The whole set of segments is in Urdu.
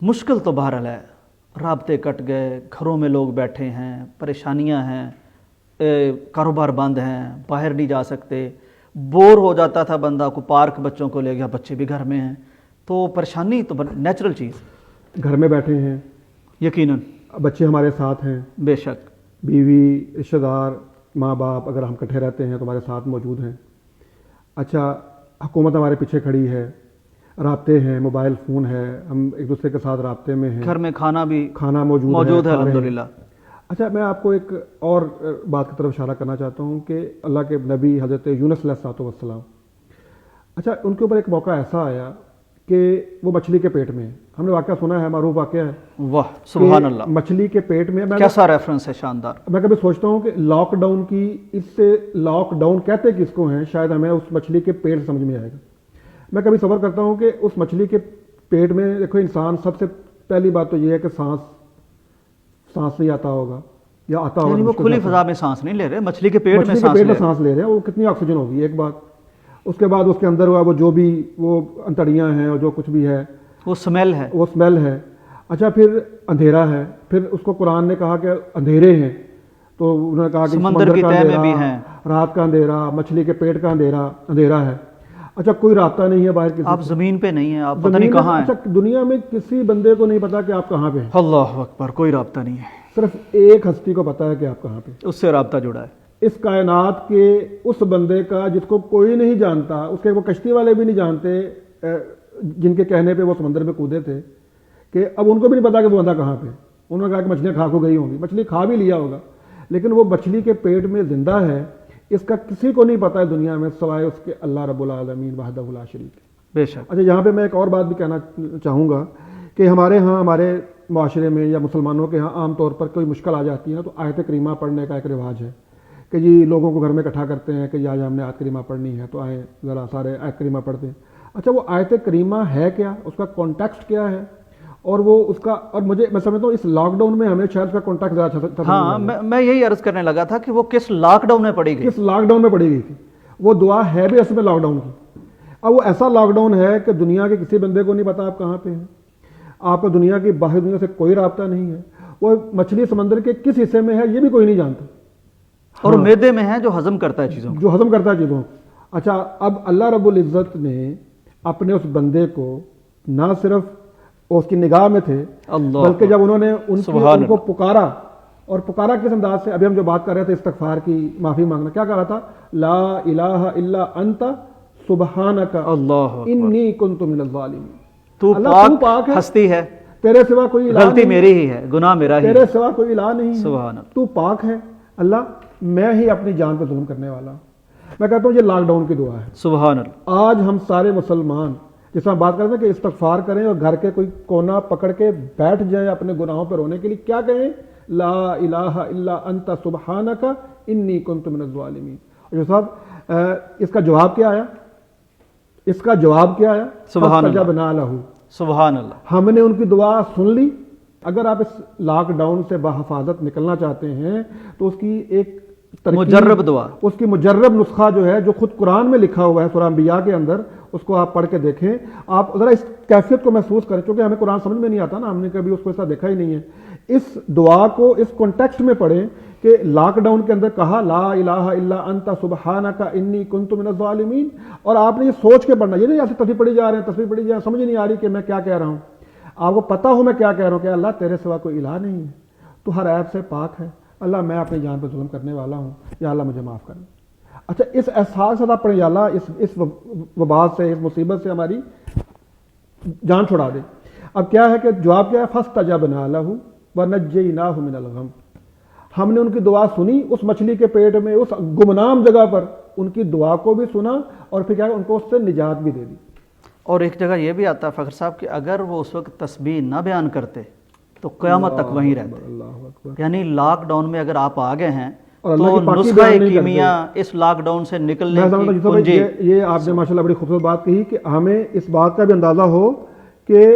مشکل تو بہرحال ہے، رابطے کٹ گئے، گھروں میں لوگ بیٹھے ہیں، پریشانیاں ہیں، کاروبار بند ہیں، باہر نہیں جا سکتے، بور ہو جاتا تھا بندہ، کو پارک بچوں کو لے گیا، بچے بھی گھر میں ہیں، تو پریشانی تو نیچرل چیز، گھر میں بیٹھے ہیں، یقیناً بچے ہمارے ساتھ ہیں، بے شک، بیوی، رشتہ دار، ماں باپ اگر ہم اکٹھے رہتے ہیں تو ہمارے ساتھ موجود ہیں. اچھا، حکومت ہمارے پیچھے کھڑی ہے، رابطے ہیں، موبائل فون ہے، ہم ایک دوسرے کے ساتھ رابطے میں ہیں، گھر میں کھانا بھی کھانا موجود ہے، ہے کھا رہے ہیں. الحمدللہ. اچھا، میں آپ کو ایک اور بات کی طرف اشارہ کرنا چاہتا ہوں کہ اللہ کے نبی حضرت یونس علیہ الصلوۃ والسلام، اچھا ان کے اوپر ایک موقع ایسا آیا کہ وہ مچھلی کے پیٹ میں ہیں. ہم نے واقعہ سنا ہے، معروف واقعہ ہے. واہ سبحان کہ اللہ، مچھلی کے پیٹ میں، کیسا ریفرنس ہے شاندار. میں کبھی سوچتا ہوں کہ لاک ڈاؤن کی، اس سے لاک ڈاؤن کہتے کس کو ہیں، شاید ہمیں اس مچھلی کے پیٹ سمجھ میں آئے گا. میں کبھی صبر کرتا ہوں کہ اس مچھلی کے پیٹ میں دیکھو، انسان سب سے پہلی بات تو یہ ہے کہ سانس نہیں آتا ہوگا یا آتا ہوگا، یعنی وہ کھلی فضا میں سانس نہیں لے رہے، مچھلی کے پیٹ میں سانس لے رہے ہیں. وہ کتنی آکسیجن ہوگی ایک بات. اس کے بعد اس کے اندر ہوا وہ جو بھی وہ انتڑیاں ہیں اور جو کچھ بھی ہے، وہ سمیل ہے. اچھا، پھر اندھیرا ہے. پھر اس کو قرآن نے کہا کہ اندھیرے ہیں، تو انہوں نے کہا کہ سمندر کی تہہ میں بھی ہیں، رات کا اندھیرا، مچھلی کے پیٹ کا اندھیرا ہے. اچھا، کوئی رابطہ نہیں ہے باہر، آپ زمین پہ نہیں ہیں، آپ پتہ نہیں کہاں ہیں. اچھا، دنیا میں کسی بندے کو نہیں پتا کہ آپ کہاں پہ ہیں. اللہ اکبر، کوئی رابطہ نہیں ہے، صرف ایک ہستی کو پتا ہے کہ آپ کہاں پہ. اس سے رابطہ جڑا ہے. اس کائنات کے اس بندے کا جس کو کوئی نہیں جانتا، اس کے وہ کشتی والے بھی نہیں جانتے، جن کے کہنے پہ وہ سمندر میں کودے تھے، کہ اب ان کو بھی نہیں پتا کہ وہ بندہ کہاں پہ. انہوں نے کہا کہ مچھلیاں کھا کو گئی ہوں گی، مچھلی کھا بھی لیا ہوگا، لیکن وہ مچھلی کے پیٹ میں زندہ ہے، اس کا کسی کو نہیں پتا ہے دنیا میں سوائے اس کے اللہ رب العالمین وحدہ لا شریک. بے شک. اچھا، یہاں پہ میں ایک اور بات بھی کہنا چاہوں گا کہ ہمارے معاشرے میں یا مسلمانوں کے ہاں عام طور پر کوئی مشکل آ جاتی ہے نا، تو آیت کریمہ پڑھنے کا ایک رواج ہے کہ جی لوگوں کو گھر میں اکٹھا کرتے ہیں کہ آج ہم نے آیت کریمہ پڑھنی ہے، تو آئیں ذرا سارے آیت کریمہ پڑھتے ہیں. اچھا، وہ آیت کریمہ ہے کیا، اس کا کانٹیکسٹ کیا ہے، اور وہ اس کا، اور میں سمجھتا ہوں اس لاک ڈاؤن میں ہمیں شاید اس کا کانٹیکٹ زیادہ اچھا. ہاں، میں یہی عرض کرنے لگا تھا کہ وہ کس لاک ڈاؤن میں پڑی گئی، کس لاک ڈاؤن میں پڑی گئی تھی. وہ دعا ہے بھی اصل میں لاک ڈاؤن کی. اب وہ ایسا لاک ڈاؤن ہے کہ دنیا کے کسی بندے کو نہیں پتا آپ کہاں پہ ہیں، آپ کو دنیا کی باہر دنیا سے کوئی رابطہ نہیں ہے. وہ مچھلی سمندر کے کس حصے میں ہے یہ بھی کوئی نہیں جانتا، اور معدے میں ہے جو ہضم کرتا ہے چیزوں. اچھا، اب اللہ رب العزت نے اپنے اس بندے کو نہ صرف اس کی نگاہ میں تھے، بلکہ جب انہوں نے ان کو پکارا، اور پکارا کس انداز سے، ابھی ہم جو بات کر رہے تھے استغفار کی، معافی مانگنا، کیا کہہ رہا تھا، لا الہ الا انت سبحانک انی کنت من الظالمین. تو پاک ہستی ہے، تیرے سوا کوئی الہ غلطی میری ہی ہے، گناہ میرا ہی ہے، تیرے سوا کوئی الہ نہیں ہے، سبحان اللہ، تو پاک ہے اللہ، میں ہی اپنی جان پہ ظلم کرنے والا ہوں. میں کہتا ہوں یہ لاک ڈاؤن کی دعا ہے. سبحان اللہ. آج ہم سارے مسلمان جس میں بات کرتے ہیں کہ استغفار کریں اور گھر کے کوئی کونا پکڑ کے بیٹھ جائیں اپنے گناہوں پہ رونے کے لیے، کیا کہیں، لا الہ الا انت سبحانک انی کنت من الظالمین. جو صاحب اس کا جواب کیا آیا، سبحان اللہ، فاستجبنا لہ. سبحان اللہ. ہم نے ان کی دعا سن لی. اگر آپ اس لاک ڈاؤن سے بحفاظت نکلنا چاہتے ہیں تو اس کی ایک مجرب دعا، اس کی مجرب نسخہ جو ہے، جو خود قرآن میں لکھا ہوا ہے سورہ انبیاء کے اندر، اس کو آپ پڑھ کے دیکھیں. آپ ذرا اس کیفیت کو محسوس کریں، کیونکہ ہمیں قرآن سمجھ میں نہیں آتا نا، ہم نے کبھی اس کو ایسا دیکھا ہی نہیں ہے. اس دعا کو اس کانٹیکسٹ میں پڑھیں کہ لاک ڈاؤن کے اندر کہا لا الہ الا انت سبحانک انی کنت من الظالمین، اور آپ نے یہ سوچ کے پڑھنا، یہ نہیں ایسے تصویر پڑھی جا رہے ہیں، سمجھ نہیں آ رہی کہ میں کیا کہہ رہا ہوں. آپ کو پتا ہو میں کیا کہہ رہا ہوں کہ اللہ تیرے سوا کوئی الہ نہیں ہے، تو ہر عیب سے پاک ہے، اللہ میں اپنی جان پہ ظلم کرنے والا ہوں، یا اللہ مجھے معاف کرنا. اچھا، اس احساس سے آپ پڑھیں، یا اللہ اس وبا سے، اس مصیبت سے ہماری جان چھڑا دے. اب کیا ہے کہ جواب کیا ہے، فاستجبنا لہ ونجیناہ من الغم. ہم نے ان کی دعا سنی، اس مچھلی کے پیٹ میں، اس گمنام جگہ پر ان کی دعا کو بھی سنا، اور پھر کیا ان کو اس سے نجات بھی دے دی. اور ایک جگہ یہ بھی آتا ہے فخر صاحب کہ اگر وہ اس وقت تسبیح نہ بیان کرتے تو قیامت تک وہیں رہتے. یعنی لاک ڈاؤن میں اگر آپ آ گئے ہیں تو نسخہ کیمیا اس لاک ڈاؤن سے نکلنے کی کنجی. یہ آپ نے ماشاءاللہ بڑی خوبصورت بات کہی کہ ہمیں اس بات کا بھی اندازہ ہو کہ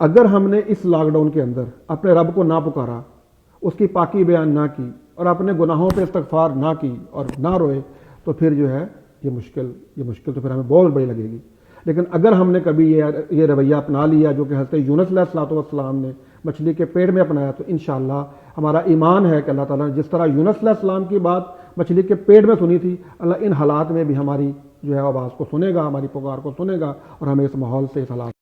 اگر ہم نے اس لاک ڈاؤن کے اندر اپنے رب کو نہ پکارا، اس کی پاکی بیان نہ کی، اور اپنے گناہوں پہ استغفار نہ کی اور نہ روئے، تو پھر جو ہے یہ مشکل تو پھر ہمیں بہت بڑی لگے گی. لیکن اگر ہم نے کبھی یہ رویہ اپنا لیا جو کہ حضرت یونس علیہ السلام نے مچھلی کے پیٹ میں اپنایا، تو انشاءاللہ ہمارا ایمان ہے کہ اللہ تعالیٰ نے جس طرح یونس علیہ السلام کی بات مچھلی کے پیٹ میں سنی تھی، اللہ ان حالات میں بھی ہماری جو ہے آواز کو سنے گا، ہماری پکار کو سنے گا اور ہمیں اس ماحول سے اس حالات